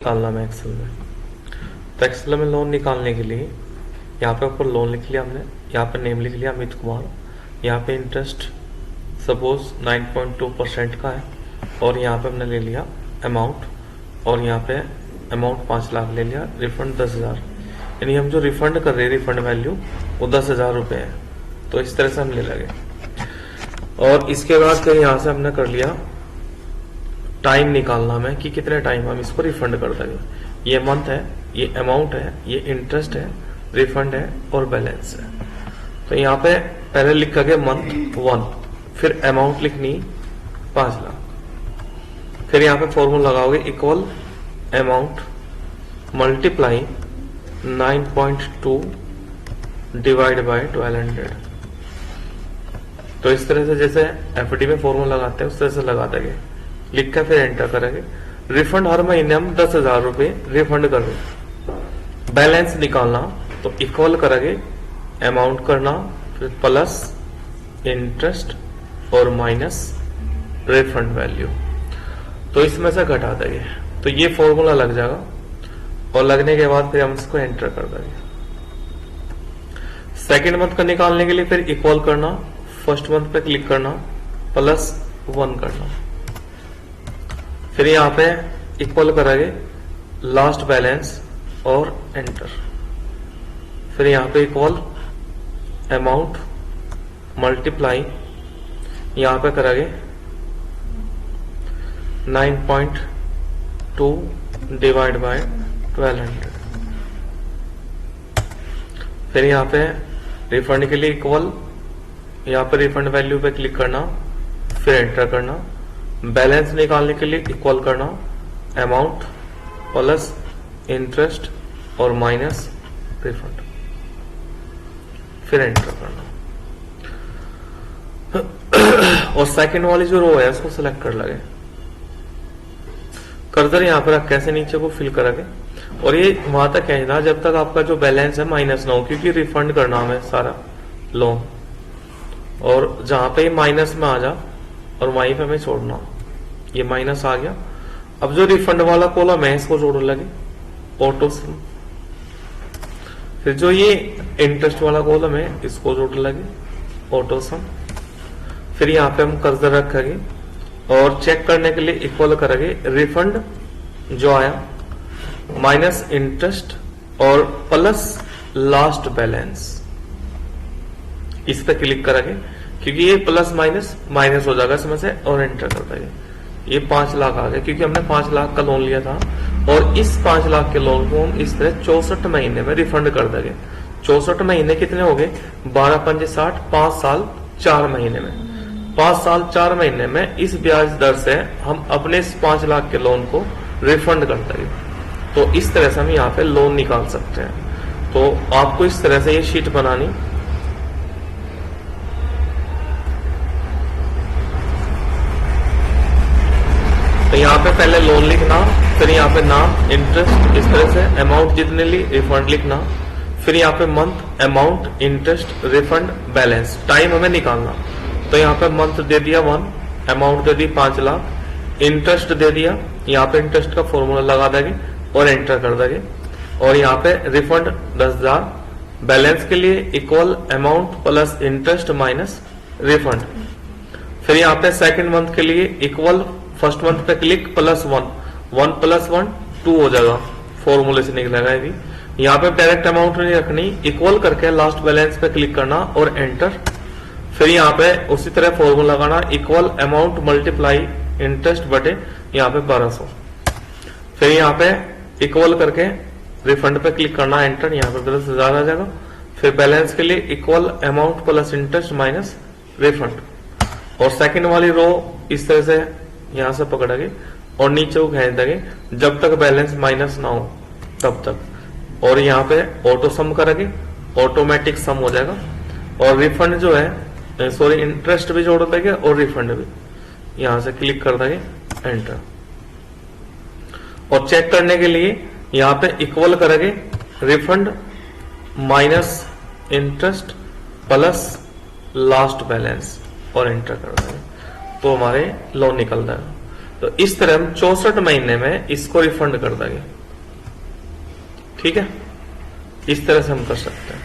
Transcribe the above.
निकालना है एक्सेल में। तो एक्सेल में लोन निकालने के लिए यहाँ पे ऊपर लोन लिख लिया हमने, यहाँ पे नेम लिख लिया अमित कुमार, यहाँ पे इंटरेस्ट सपोज 9.2% का है और यहाँ पे हमने ले लिया अमाउंट और यहाँ पे अमाउंट 5 लाख ले लिया, रिफंड 10,000, यानी हम जो रिफंड कर रहे हैं रिफंड वैल्यू वो 10,000 रुपये है। तो इस तरह से हम ले लगे और इसके बाद फिर यहाँ से हमने कर लिया टाइम निकालना हमें कि कितने टाइम हम इसको रिफंड कर देंगे। ये मंथ है, ये अमाउंट है, ये इंटरेस्ट है, रिफंड है और बैलेंस है। तो यहाँ पे पहले लिखोगे मंथ 1, फिर अमाउंट लिखनी 5 लाख, फिर यहाँ पे फॉर्मूला लगाओगे equal amount multiply 9.2 divide by 1200। तो इस तरह से जैसे एफडी में फॉर्मूला लगाते हैं उस तरह से लगा देंगे, लिख कर फिर एंटर करेंगे। रिफंड हर महीने हम 10,000 रुपये रिफंड कर रहे। बैलेंस निकालना तो इक्वल करेंगे अमाउंट करना, फिर प्लस इंटरेस्ट और माइनस रिफंड वैल्यू, तो इसमें से घटा देंगे। तो ये फॉर्मूला लग जाएगा और लगने के बाद फिर हम इसको एंटर कर देंगे। सेकेंड मंथ का निकालने के लिए फिर इक्वल करना, फर्स्ट मंथ पे क्लिक करना, +1 करना, फिर यहाँ पे इक्वल करेंगे लास्ट बैलेंस और एंटर, फिर यहाँ पे इक्वल अमाउंट मल्टीप्लाई यहाँ पे करेंगे 9.2 डिवाइड बाय 1200, फिर यहाँ पे रिफंड के लिए इक्वल, यहाँ पे रिफंड वैल्यू पे क्लिक करना, फिर एंटर करना। बैलेंस निकालने के लिए इक्वल करना अमाउंट प्लस इंटरेस्ट और माइनस रिफंड, फिर एंटर करना और सेकंड वाली जो रो है उसको सिलेक्ट कर लगे, कर्सर यहाँ पर रख कैसे नीचे को फिल करेंगे और ये वहां तक कहना जब तक आपका जो बैलेंस है माइनस ना हो, क्योंकि रिफंड करना हमें सारा लोन, और जहां पे माइनस में आ जा और वहीं पे हमें छोड़ना। ये माइनस आ गया। अब जो रिफंड वाला कॉलम है इसको जोड़ने लगे ऑटो सम, फिर जो ये इंटरेस्ट वाला कॉलम है इसको जोड़ने लगे ऑटो सम, फिर यहाँ पे हम कर्सर रखेंगे और चेक करने के लिए इक्वल करेंगे रिफंड जो आया माइनस इंटरेस्ट और प्लस लास्ट बैलेंस, इस पे क्लिक करेंगे क्योंकि ये प्लस माइनस माइनस हो जाएगा इसमें से, और एंटर कर देंगे। ये 5 लाख आ गया क्योंकि हमने 5 लाख का लोन लिया था और इस 5 लाख के लोन को हम इस तरह 64 महीने में रिफंड कर देंगे। 64 महीने कितने हो गए? 12×5 = 60, 5 साल 4 महीने में। 5 साल 4 महीने में इस ब्याज दर से हम अपने इस 5 लाख के लोन को रिफंड कर देंगे। तो इस तरह से हम यहाँ पे लोन निकाल सकते हैं। तो आपको इस तरह से ये शीट बनानी, तो यहाँ पे पहले लोन लिखना, फिर यहाँ पे नाम इंटरेस्ट, इस तरह से अमाउंट जितने ली रिफंड लिखना, फिर यहाँ पे month amount interest refund balance, time हमें निकालना। तो यहाँ पे मंथ दे दिया 1, अमाउंट दे दी 5 लाख, इंटरेस्ट दे दिया, यहाँ पे इंटरेस्ट का फॉर्मूला लगा देंगे और एंटर कर देंगे, और यहाँ पे रिफंड 10,000, बैलेंस के लिए equal amount plus interest minus refund, फिर यहाँ पे सेकेंड मंथ के लिए इक्वल फर्स्ट मंथ पे क्लिक +1, 1 + 1 2 हो जाएगा, फॉर्मूले से निकलेगा ये भी। यहाँ पे डायरेक्ट अमाउंट नहीं रखनी, इक्वल करके लास्ट बैलेंस पे क्लिक करना और एंटर, फिर यहाँ पे उसी तरह फॉर्मूला लगाना इक्वल अमाउंट मल्टीप्लाई इंटरेस्ट बटे यहाँ पे 1200, फिर यहाँ पे इक्वल करके रिफंड पे क्लिक करना, एंटर, यहाँ पे 10,000 आ जाएगा, फिर बैलेंस के लिए equal amount plus interest minus refund, और सेकेंड वाली रो इस तरह से यहां से पकड़ेंगे और नीचे को खींच देंगे जब तक बैलेंस माइनस ना हो तब तक, और यहाँ पे ऑटो सम करेंगे, ऑटोमेटिक सम हो जाएगा, और रिफंड जो है सॉरी इंटरेस्ट भी जोड़ देंगे और रिफंड भी, यहां से क्लिक कर देंगे, एंटर, और चेक करने के लिए यहाँ पे इक्वल करेंगे refund minus interest plus last balance और एंटर कर देंगे, तो हमारे लोन निकल जाएगा। तो इस तरह हम 64 महीने में इसको रिफंड कर देंगे। ठीक है, इस तरह से हम कर सकते हैं।